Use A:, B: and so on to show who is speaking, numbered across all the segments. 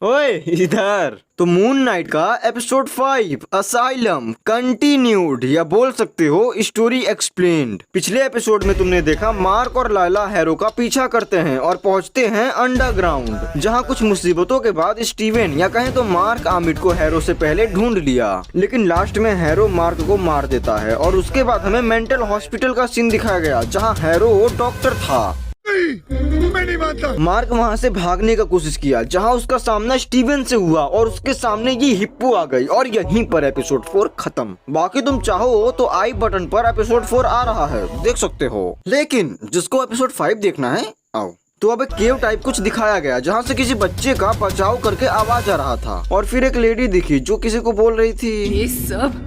A: ओए इधर। तो मून नाइट का एपिसोड 5 असाइलम कंटिन्यूड या बोल सकते हो स्टोरी एक्सप्लेन्ड। पिछले एपिसोड में तुमने देखा मार्क और लायला हैरो का पीछा करते हैं और पहुंचते हैं अंडरग्राउंड, जहां कुछ मुसीबतों के बाद स्टीवन या कहें तो मार्क आमिड को हैरो से पहले ढूंढ लिया, लेकिन लास्ट में हैरो मार्क को मार देता है। और उसके बाद हमें मेंटल हॉस्पिटल का सीन दिखाया गया जहाँ हैरो डॉक्टर था।
B: मैं नहीं मानता।
A: मार्क वहाँ से भागने का कोशिश किया जहाँ उसका सामना स्टीवन से हुआ और उसके सामने ये हिप्पो आ गई और यहीं पर एपिसोड 4 खत्म। बाकी तुम चाहो तो आई बटन पर एपिसोड 4 आ रहा है, देख सकते हो। लेकिन जिसको एपिसोड 5 देखना है आओ। तो अब एक केव टाइप कुछ दिखाया गया जहाँ से किसी बच्चे का बचाव करके आवाज आ रहा था और फिर एक लेडी दिखी जो किसी को बोल रही थी,
C: ये सब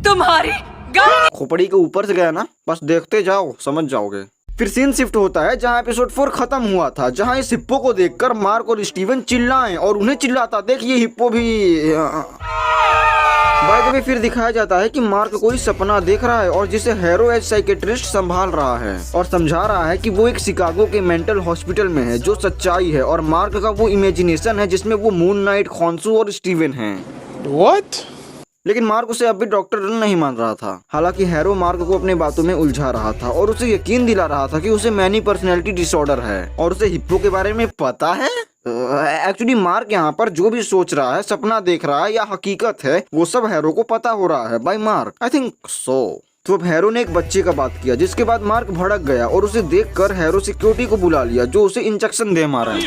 C: तुम्हारी गलती।
A: खोपड़ी के ऊपर से गया ना, बस देखते जाओ समझ जाओगे। फिर सीन शिफ्ट होता है जहां एपिसोड 4 खत्म हुआ था, जहां इस हिप्पो को देखकर मार्क और स्टीवन चिल्लाएं और उन्हें चिल्लाता देख ये हिप्पो भी। बाय द वे फिर दिखाया जाता है कि मार्क कोई सपना देख रहा है और जिसे हैरो एज साइकेट्रिस्ट संभाल रहा है और समझा रहा है कि वो एक शिकागो के मेंटल हॉस्पिटल में है जो सच्चाई है, और मार्क का वो इमेजिनेशन है जिसमें वो मून नाइट, खॉन्सू और स्टीवन हैं।
B: What?
A: लेकिन मार्क उसे अब भी डॉक्टर नहीं मान रहा था। हालांकि हैरो मार्क को अपनी बातों में उलझा रहा था और उसे यकीन दिला रहा था कि उसे मैनी पर्सनैलिटी डिसऑर्डर है और उसे हिप्पो के बारे में पता है। एक्चुअली मार्क यहाँ पर जो भी सोच रहा है, सपना देख रहा है या हकीकत है, वो सब हैरो को पता हो रहा है bye mark, I think so. तो अब हैरो ने एक बच्चे का बात किया जिसके बाद मार्क भड़क गया और उसे देखकर हैरो सिक्योरिटी को बुला लिया जो उसे इंजेक्शन दे मारा।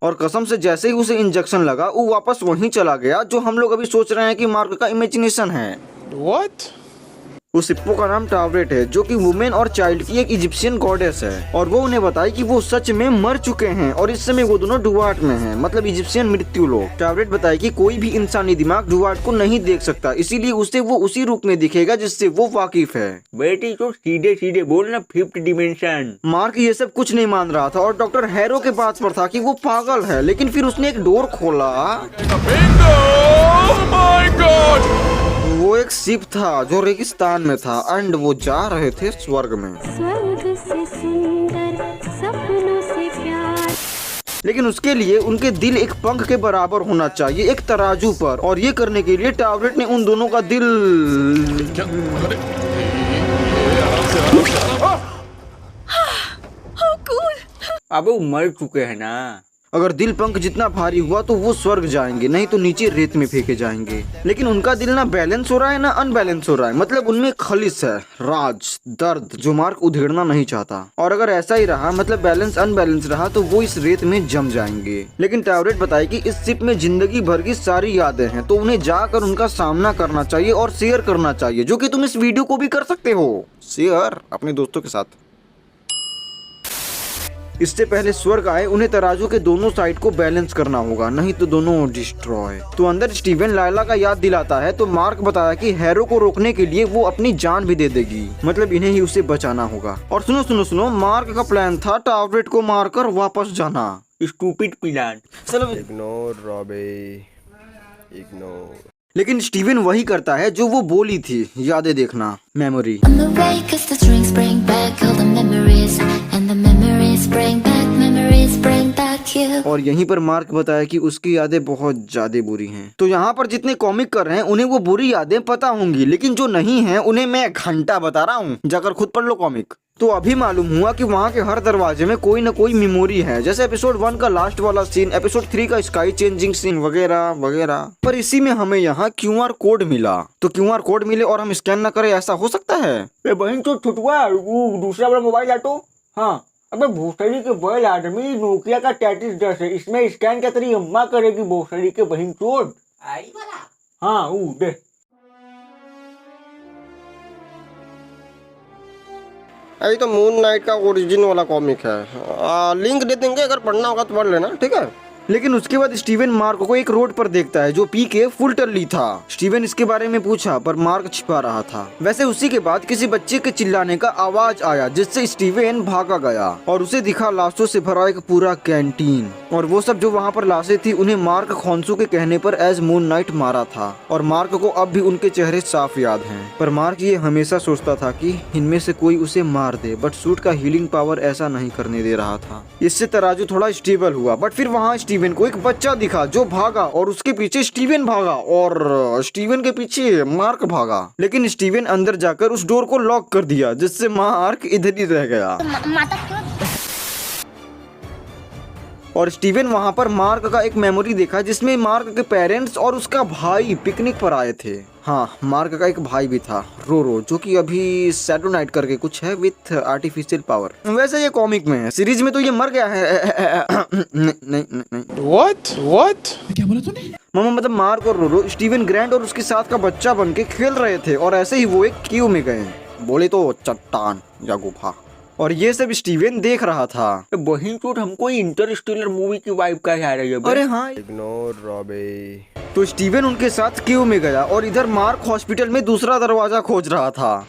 A: और कसम से जैसे ही उसे इंजेक्शन लगा वो वापस वहीं चला गया जो हम लोग अभी सोच रहे हैं कि मार्क का इमेजिनेशन है।
B: What?
A: उस हिप्पो का नाम टावरेट है जो कि वुमेन और चाइल्ड की एक इजिप्शियन गॉडेस है और वो उन्हें बताई कि वो सच में मर चुके हैं और इस समय वो दोनों डुवार्ट में हैं, मतलब इजिप्शियन मृत्यु लोग। टावरेट बताई कि कोई भी इंसानी दिमाग डुवार्ट को नहीं देख सकता, इसीलिए उसे वो उसी रूप में दिखेगा जिससे वो वाकिफ है। बेटी तो सीधे सीधे बोलना, फिफ्थ डिमेंशन। मार्क ये सब कुछ नहीं मान रहा था और डॉक्टर हैरो के बात पर था कि वो पागल है, लेकिन फिर उसने एक डोर खोला।
B: Oh my God!
A: वो एक शिप था जो रेगिस्तान में था एंड वो जा रहे थे स्वर्ग में।
D: स्वर्ग से सुंदर सपनों से प्यार।
A: लेकिन उसके लिए उनके दिल एक पंख के बराबर होना चाहिए, एक तराजू पर, और ये करने के लिए टावरेट ने उन दोनों का दिल अब वो मर चुके हैं ना। अगर दिल पंख जितना भारी हुआ तो वो स्वर्ग जाएंगे, नहीं तो नीचे रेत में फेंके जाएंगे। लेकिन उनका दिल ना बैलेंस हो रहा है ना अनबैलेंस हो रहा है, मतलब उनमें खलिश है, राज, दर्द जो मार्क उधेड़ना नहीं चाहता। और अगर ऐसा ही रहा, मतलब बैलेंस अनबैलेंस रहा, तो वो इस रेत में जम जाएंगे। लेकिन टावरेट बताए कि इस शिप में जिंदगी भर की सारी यादें हैं, तो उन्हें जाकर उनका सामना करना चाहिए और शेयर करना चाहिए, जो कि तुम इस वीडियो को भी कर सकते हो शेयर अपने दोस्तों के साथ। इससे पहले स्वर्ग आए उन्हें तराजू के दोनों साइड को बैलेंस करना होगा, नहीं तो दोनों डिस्ट्रॉय। तो अंदर स्टीवन लायला का याद दिलाता है तो मार्क बताया कि हैरो को रोकने के लिए वो अपनी जान भी दे देगी, मतलब इन्हें ही उसे बचाना होगा। और सुनो सुनो सुनो, मार्क का प्लान था टावरेट को मारकर वापस जाना। Stupid plan. चलो
B: Ignore, Robbie. Ignore.
A: लेकिन स्टीवन वही करता है जो वो बोली थी, यादें देखना, memory.
D: On the way 'cause the drinks bring back all the memories and the memories bring back you.
A: और यहीं पर मार्क बताया कि उसकी यादें बहुत ज्यादा बुरी हैं। तो यहाँ पर जितने कॉमिक कर रहे हैं उन्हें वो बुरी यादें पता होंगी, लेकिन जो नहीं है उन्हें मैं घंटा बता रहा हूँ, जाकर खुद पढ़ लो कॉमिक। तो अभी मालूम हुआ कि वहाँ के हर दरवाजे में कोई न कोई मेमोरी है, जैसे एपिसोड 1 का लास्ट वाला सीन, एपिसोड 3 का स्काई चेंजिंग सीन वगैरह वगैरह। पर इसी में हमें यहाँ QR कोड मिला, तो QR कोड मिले और हम स्कैन न करें, ऐसा हो सकता है? बहन तो छुटवा वो दूसरा वाला मोबाइल है तो हाँ। अबे भोसड़ी के बैल आदमी, नोकिया का 3310 है, इसमें स्कैन क्या तेरी अम्मा करेगी भोसड़ी के बहन चोट। हाँ वो दे।
E: यही तो मून नाइट का ओरिजिन वाला कॉमिक है। लिंक दे देंगे, अगर पढ़ना होगा तो पढ़ लेना, ठीक है।
A: लेकिन उसके बाद स्टीवन मार्क को एक रोड पर देखता है जो पी के फुल टल्ली था। स्टीवन इसके बारे में पूछा पर मार्क छिपा रहा था। वैसे उसी के बाद किसी बच्चे के चिल्लाने का आवाज आया जिससे स्टीवन भागा गया और उसे दिखा लाशों से भरा एक पूरा कैंटीन, और वो सब जो वहाँ पर लाशें थी उन्हें मार्क खोंसू के कहने पर एज मून नाइट मारा था। और मार्क को अब भी उनके चेहरे साफ याद हैं। पर मार्क ये हमेशा सोचता था कि इनमें से कोई उसे मार दे, बट सूट का हीलिंग पावर ऐसा नहीं करने दे रहा था। इससे तराजू थोड़ा स्टेबल हुआ। बट फिर वहाँ स्टीवन को एक बच्चा दिखा जो भागा और उसके पीछे स्टीवन भागा और स्टीवन के पीछे मार्क भागा। लेकिन स्टीवन अंदर जाकर उस डोर को लॉक कर दिया जिससे मार्क इधर ही रह गया। और स्टीवन वहाँ पर मार्क का एक मेमोरी देखा जिसमें मार्क के पेरेंट्स और उसका भाई पिकनिक पर आए थे। हाँ, मार्क का एक भाई भी था, रोरो, जो कि अभी शैडो नाइट करके कुछ है विथ आर्टिफिशियल पावर। वैसे ये कॉमिक में है, सीरीज में तो ये मर गया है। नहीं।
B: What?
A: मामा मतलब मार्क और रोरो स्टीवन ग्रैंड और उसके साथ का बच्चा बन के खेल रहे थे और ऐसे ही वो एक क्यू में गए, बोले तो चट्टान या गुफा, और ये सब स्टीवन देख रहा था। वही चोट हमको इंटरस्टेलर मूवी की वाइब का आ रही है। अरे हाँ,
B: Ignore Robbie.
A: तो स्टीवन उनके साथ क्यू में गया और इधर मार्क हॉस्पिटल में दूसरा दरवाजा खोज रहा था।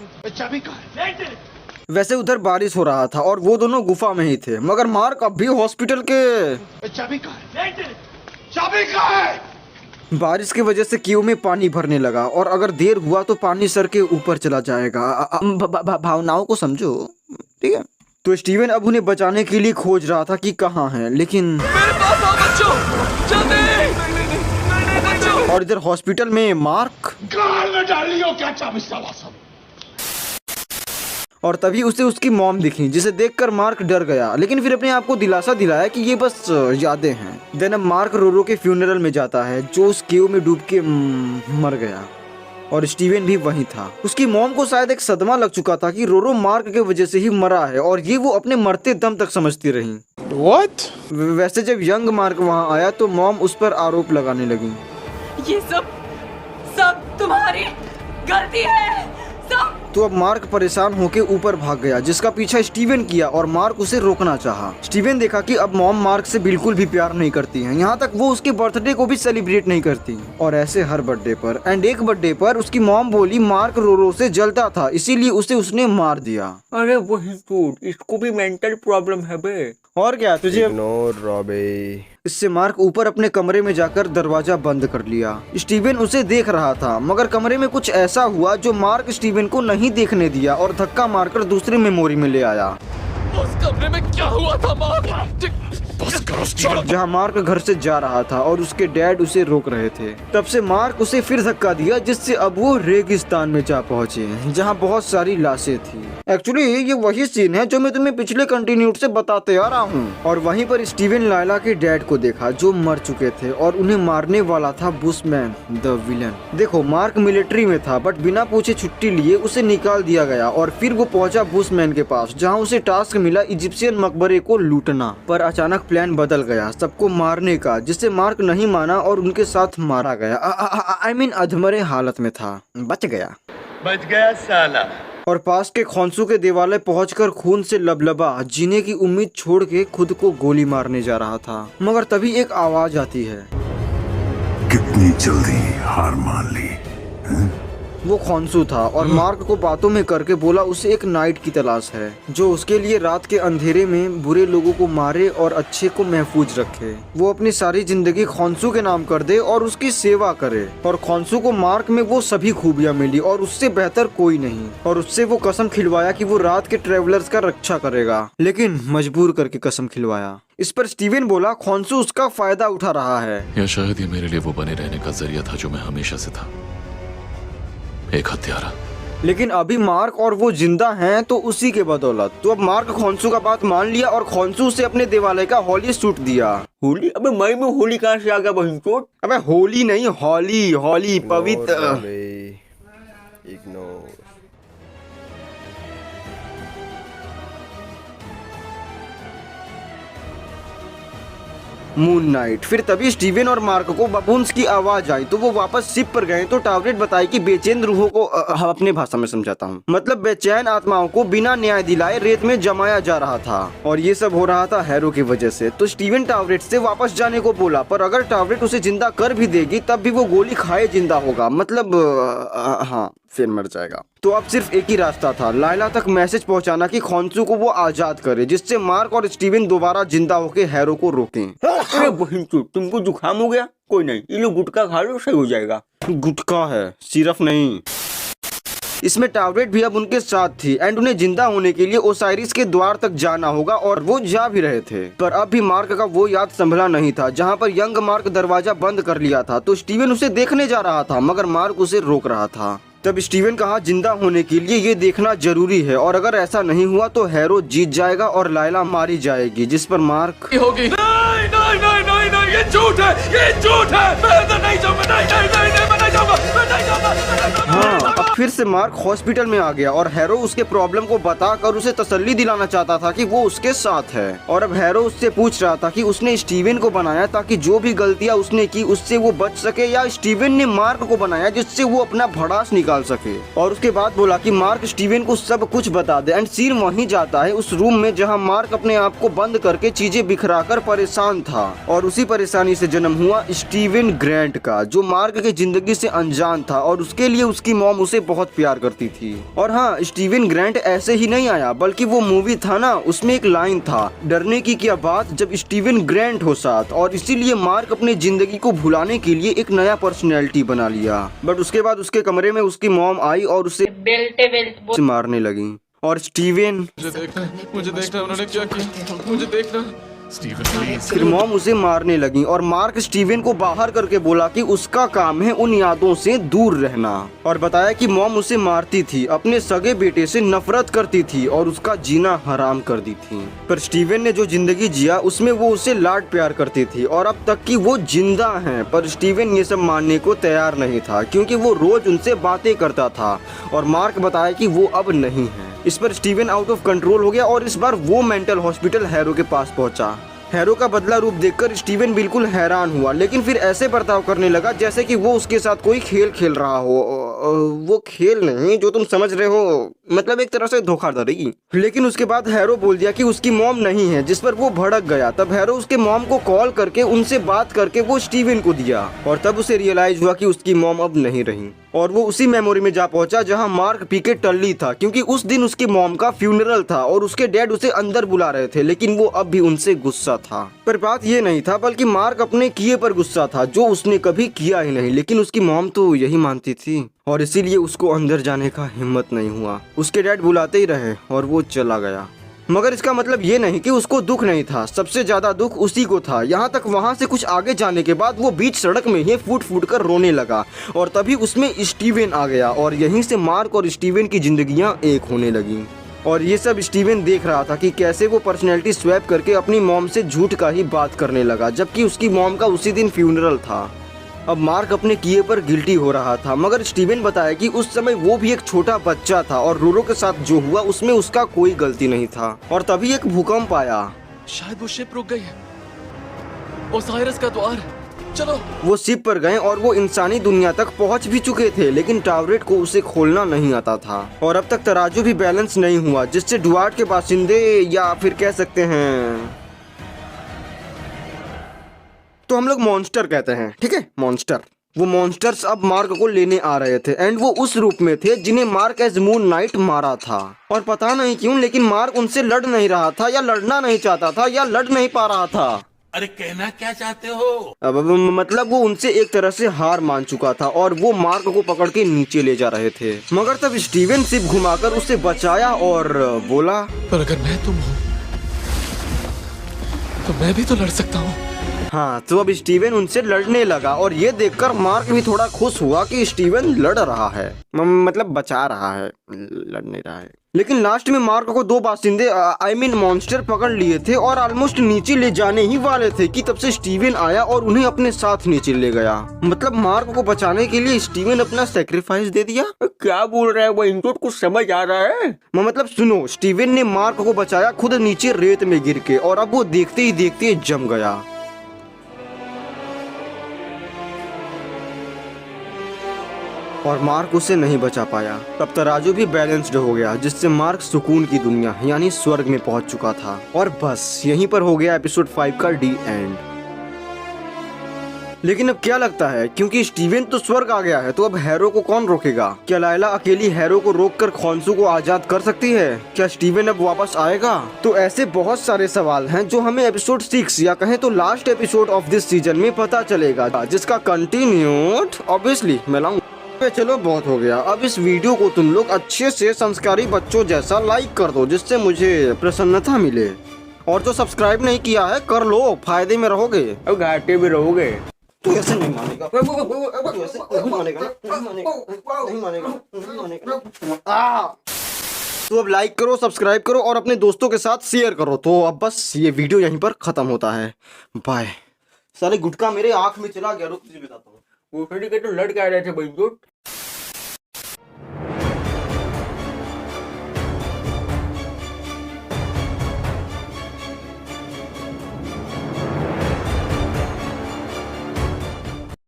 A: वैसे उधर बारिश हो रहा था और वो दोनों गुफा में ही थे, मगर मार्क अब भी हॉस्पिटल के बारिश की वजह से क्यू में पानी भरने लगा और अगर देर हुआ तो पानी सर के ऊपर चला जाएगा। भावनाओं को समझो, ठीक है। तो स्टीवन अब उन्हें बचाने के लिए खोज रहा था कि कहाँ हैं, लेकिन
C: मेरे पास आओ बच्चों, जल्दी।
A: और इधर हॉस्पिटल में मार्क और तभी उसे उसकी मॉम दिखी जिसे देखकर मार्क डर गया, लेकिन फिर अपने आप को दिलासा दिलाया कि ये बस यादें हैं। देन अब मार्क रोरो के फ्यूनरल में जाता है जो उस केव में डूब के मर गया और स्टीवन भी वहीं था। उसकी मॉम को शायद एक सदमा लग चुका था कि रोरो मार्क के वजह से ही मरा है और ये वो अपने मरते दम तक समझती रही।
B: What?
A: वैसे जब यंग मार्क वहाँ आया तो मॉम उस पर आरोप लगाने लगी।
C: ये सब तुम्हारी गलती है, सब।
A: तो अब मार्क परेशान होकर ऊपर भाग गया जिसका पीछा स्टीवन किया और मार्क उसे रोकना चाहा। स्टीवन देखा कि अब मॉम मार्क से बिल्कुल भी प्यार नहीं करती हैं, यहाँ तक वो उसके बर्थडे को भी सेलिब्रेट नहीं करती, और ऐसे हर बर्थडे पर। एंड एक बर्थडे पर उसकी मॉम बोली मार्क रोरो से जलता था इसीलिए उसने मार दिया। अरे वही तो, इसको भी मेंटल प्रॉब्लम है बे। और क्या तुझे?
B: Ignore Robbie.
A: इससे मार्क ऊपर अपने कमरे में जाकर दरवाजा बंद कर लिया। स्टीवन उसे देख रहा था मगर कमरे में कुछ ऐसा हुआ जो मार्क स्टीवन को नहीं देखने दिया और धक्का मारकर दूसरी मेमोरी में ले आया।
C: उस कमरे में क्या हुआ था मार्क?
A: जहाँ मार्क घर से जा रहा था और उसके डैड उसे रोक रहे थे। तब से मार्क उसे फिर धक्का दिया जिससे अब वो रेगिस्तान में जा पहुँचे जहाँ बहुत सारी लाशें थी। एक्चुअली ये वही सीन है जो मैं तुम्हें पिछले कंटिन्यूट से बताते आ रहा हूँ। और वहीं पर स्टीवन लायला के डैड को देखा जो मर चुके थे और उन्हें मारने वाला था बुशमैन द विलन। देखो मार्क मिलिट्री में था बट बिना पूछे छुट्टी लिए उसे निकाल दिया गया और फिर वो पहुंचा बुशमैन के पास जहाँ उसे टास्क मिला इजिप्शियन मकबरे को लूटना। पर अचानक प्लान बदल गया सबको मारने का, जिससे मार्क नहीं माना और उनके साथ मारा गया। I mean अधमरे हालत में था, बच गया साला। और पास के खोंसू के देवालय पहुंचकर खून से लबलबा जीने की उम्मीद छोड़ के खुद को गोली मारने जा रहा था, मगर तभी एक आवाज आती है।
E: कितनी जल्दी हार मान ली हैं?
A: वो खोंसू था और मार्क को बातों में करके बोला उसे एक नाइट की तलाश है जो उसके लिए रात के अंधेरे में बुरे लोगों को मारे और अच्छे को महफूज रखे। वो अपनी सारी जिंदगी खोंसू के नाम कर दे और उसकी सेवा करे। और खोंसू को मार्क में वो सभी खूबियां मिली और उससे बेहतर कोई नहीं, और उससे वो कसम खिलवाया कि वो रात के ट्रेवलर्स का रक्षा करेगा, लेकिन मजबूर करके कसम खिलवाया। इस पर स्टीवन बोला खोंसू उसका फायदा उठा रहा है,
F: या शायद ये मेरे लिए वो बने रहने का जरिया था जो मैं हमेशा से था, एक हत्यारा।
A: लेकिन अभी मार्क और वो जिंदा हैं तो उसी के बदौलत। तो अब मार्क खोंसू का बात मान लिया और खोंसू से अपने देवालय का होली सूट दिया। होली? अबे मई में होली कहाँ से आ गया बहिनचोद? अबे होली नहीं, हॉली, हॉली पवित्र।
B: Ignore.
A: Moon night. फिर तभी स्टीवन और मार्क को बबून्स की आवाज आई तो वो वापस शिप पर गए। तो टावरेट बताई कि बेचैन रूहों को अपने भाषा में समझाता हूँ, मतलब बेचैन आत्माओं को बिना न्याय दिलाए रेत में जमाया जा रहा था और ये सब हो रहा था हैरो की वजह से। तो स्टीवन टावरेट से वापस जाने को बोला, पर अगर टावरेट उसे जिंदा कर भी देगी तब भी वो गोली खाए जिंदा होगा, मतलब हाँ फिर मर जाएगा। तो अब सिर्फ एक ही रास्ता था, लायला तक मैसेज पहुंचाना कि खोंसू को वो आजाद करे, जिससे मार्क और स्टीवन दोबारा जिंदा होकर हैरो को रोकें।
G: अरे बहन तुमको जुकाम हो गया? कोई नहीं, ये लो गुटखा खा लो, सही हो जाएगा।
A: गुटखा है, सिर्फ नहीं। इसमें टावरेट भी अब उनके साथ थी एंड उन्हें जिंदा होने के लिए ओसाइरिस के द्वार तक जाना होगा और वो जा भी रहे थे। पर अब भी मार्क का वो याद संभला नहीं था जहाँ पर यंग मार्क दरवाजा बंद कर लिया था। तो स्टीवन उसे देखने जा रहा था मगर मार्क उसे रोक रहा था। तब स्टीवन कहा जिंदा होने के लिए ये देखना जरूरी है और अगर ऐसा नहीं हुआ तो हैरो जीत जाएगा और लायला मारी जाएगी, जिस पर मार्क
C: होगी। नहीं नहीं नहीं नहीं नहीं, ये झूठ है, ये झूठ है, मैं अंदर नहीं जाऊंगा, नहीं नहीं नहीं नहीं, मैं नहीं जाऊंगा, मैं नहीं जाऊंगा।
A: हाँ, अब फिर से मार्क हॉस्पिटल में आ गया और हैरो उसके प्रॉब्लम को बताकर उसे तसल्ली दिलाना चाहता था कि वो उसके साथ है। और अब हैरो उससे पूछ रहा था कि उसने स्टीवन को बनाया ताकि जो भी गलतियां उसने की उससे वो बच सके, या स्टीवन ने मार्क को बनाया जिससे वो अपना भड़ास निकाल सके। और उसके बाद बोला कि मार्क स्टीवन को सब कुछ बता दे एंड सीन वहीं जाता है उस रूम में जहाँ मार्क अपने आप को बंद करके चीजें बिखरा कर परेशान था। और उसी परेशानी से जन्म हुआ स्टीवन ग्रैंट का, जो मार्क की जिंदगी से अनजान था और उसके लिए उसकी मॉम उसे बहुत प्यार करती थी। और हाँ, स्टीवन ग्रैंट ऐसे ही नहीं आया, बल्कि वो मूवी था ना, उसमें एक लाइन था, डरने की क्या बात जब स्टीवन ग्रैंट हो साथ। और इसीलिए मार्क अपने जिंदगी को भुलाने के लिए एक नया पर्सनैलिटी बना लिया। बट उसके बाद उसके कमरे में उसकी मॉम आई और उसे मारने लगी। और स्टीवन,
C: मुझे देखना उन्होंने क्या किया, मुझे देखना।
F: Steven please.
A: फिर मॉम उसे मारने लगी और मार्क स्टीवन को बाहर करके बोला कि उसका काम है उन यादों से दूर रहना। और बताया कि मॉम उसे मारती थी, अपने सगे बेटे से नफरत करती थी और उसका जीना हराम कर दी थी। पर स्टीवन ने जो जिंदगी जिया उसमें वो उसे लाड प्यार करती थी और अब तक कि वो जिंदा है। पर स्टीवन ये सब मानने को तैयार नहीं था क्योंकि वो रोज उनसे बातें करता था और मार्क बताया कि वो अब नहीं है। इस पर स्टीवन आउट ऑफ कंट्रोल हो गया और इस बार वो मेंटल हॉस्पिटल हैरो के पास पहुंचा। हैरो का बदला रूप देखकर स्टीवन बिल्कुल हैरान हुआ, लेकिन फिर ऐसे बर्ताव करने लगा जैसे कि वो उसके साथ कोई खेल खेल रहा हो। वो खेल नहीं जो तुम समझ रहे हो, मतलब एक तरह से धोखाधड़ी। लेकिन उसके बाद हैरो बोल दिया कि उसकी मॉम नहीं है, जिस पर वो भड़क गया। तब हैरो उसके मॉम को कॉल करके उनसे बात करके वो स्टीवन को दिया और तब उसे रियलाइज हुआ कि उसकी मॉम अब नहीं रही। और वो उसी मेमोरी में जा पहुंचा जहां मार्क पी के टल्ली था, क्योंकि उस दिन उसकी मॉम का फ्यूनरल था और उसके डैड उसे अंदर बुला रहे थे, लेकिन वो अब भी उनसे गुस्सा था। पर बात ये नहीं था, बल्कि मार्क अपने किए पर गुस्सा था जो उसने कभी किया ही नहीं। लेकिन उसकी मॉम तो यही मानती थी और इसीलिए उसको अंदर जाने का हिम्मत नहीं हुआ। उसके डैड बुलाते ही रहे और वो चला गया। मगर इसका मतलब ये नहीं कि उसको दुख नहीं था, सबसे ज्यादा दुख उसी को था। यहाँ तक वहाँ से कुछ आगे जाने के बाद वो बीच सड़क में ही फूट फूट कर रोने लगा और तभी उसमें स्टीवन आ गया और यहीं से मार्क और स्टीवन की जिंदगियाँ एक होने लगी। और ये सब स्टीवन देख रहा था कि कैसे वो पर्सनैलिटी स्वैप करके अपनी मॉम से झूठ का ही बात करने लगा, जबकि उसकी मॉम का उसी दिन फ्यूनरल था। अब मार्क अपने किए पर गिल्टी हो रहा था, मगर स्टीवन बताया कि उस समय वो भी एक छोटा बच्चा था और रोरो के साथ जो हुआ उसमें उसका कोई गलती नहीं था। और तभी एक भूकंप आया।
C: शायद वो शिप रुक गई है। ओसाइरस का द्वार, चलो।
A: वो शिप पर गए और वो इंसानी दुनिया तक पहुंच भी चुके थे, लेकिन टावरेट को उसे खोलना नहीं आता था और अब तक तराजू भी बैलेंस नहीं हुआ, जिससे डुआर्ट के बाशिंदे या फिर कह सकते हैं तो हम लोग मॉन्स्टर कहते हैं, ठीक है, मॉन्स्टर। वो मॉन्स्टर्स अब मार्क को लेने आ रहे थे एंड वो उस रूप में थे जिन्हें मार्क एज मून नाइट मारा था। और पता नहीं क्यों, लेकिन मार्क उनसे लड़ नहीं रहा था, या लड़ना नहीं चाहता था, या लड़ नहीं पा रहा था।
H: अरे कहना क्या चाहते हो?
A: अब मतलब वो उनसे एक तरह से हार मान चुका था और वो मार्क को पकड़ के नीचे ले जा रहे थे। मगर तब स्टीवन शिप घुमाकर उसे बचाया और बोला,
C: पर अगर मैं तुम हूँ तो मैं भी तो लड़ सकता हूँ।
A: हाँ, तो अब स्टीवन उनसे लड़ने लगा और ये देखकर मार्क भी थोड़ा खुश हुआ कि स्टीवन लड़ रहा है, मतलब बचा रहा है, लड़ नहीं रहा है। लेकिन लास्ट में मार्क को दो बाशिंदे आई मीन मॉन्स्टर पकड़ लिए थे और ऑलमोस्ट नीचे ले जाने ही वाले थे कि तब से स्टीवन आया और उन्हें अपने साथ नीचे ले गया। मतलब मार्क को बचाने के लिए स्टीवन अपना सेक्रीफाइस दे दिया।
G: क्या बोल रहा है वो? इनको कुछ समझ आ रहा है?
A: मतलब सुनो, स्टीवन ने मार्क को बचाया खुद नीचे रेत में गिर के और अब वो देखते ही देखते जम गया। और मार्क उसे नहीं बचा पाया। तब तराजू भी बैलेंस्ड हो गया, जिससे मार्क सुकून की दुनिया यानी स्वर्ग में पहुंच चुका था। और बस यहीं पर हो गया एपिसोड 5 का डी एंड। लेकिन अब क्या लगता है, क्योंकि स्टीवन तो स्वर्ग आ गया है, तो अब हैरो को कौन रोकेगा? क्या लायला अकेली हैरो को रोककर खॉन्सू को आजाद कर सकती है? क्या स्टीवन अब वापस आएगा? तो ऐसे बहुत सारे सवाल हैं जो हमें एपिसोड 6 या कहें तो last episode of this season में पता चलेगा, जिसका कंटिन्यूड ऑब्वियसली मैं लाऊंगा। चलो बहुत हो गया, अब इस वीडियो को तुम लोग अच्छे से संस्कारी बच्चों जैसा लाइक कर दो, जिससे मुझे प्रसन्नता मिले। और जो सब्सक्राइब नहीं किया है कर लो, फायदे में रहोगे।
G: अब घाटे भी रहोगे।
A: तू ऐसे नहीं मानेगा, तू ऐसे नहीं मानेगा ना, नहीं मानेगा। तो अब लाइक करो, सब्सक्राइब करो और अपने दोस्तों के साथ शेयर करो। तो अब बस ये वीडियो यहीं पर खत्म होता है। बाय। साले गुटखा मेरे आंख में चला गया, रुक तुझे बताता हूँ।
G: वो तो लड़के आ रहे थे भाई।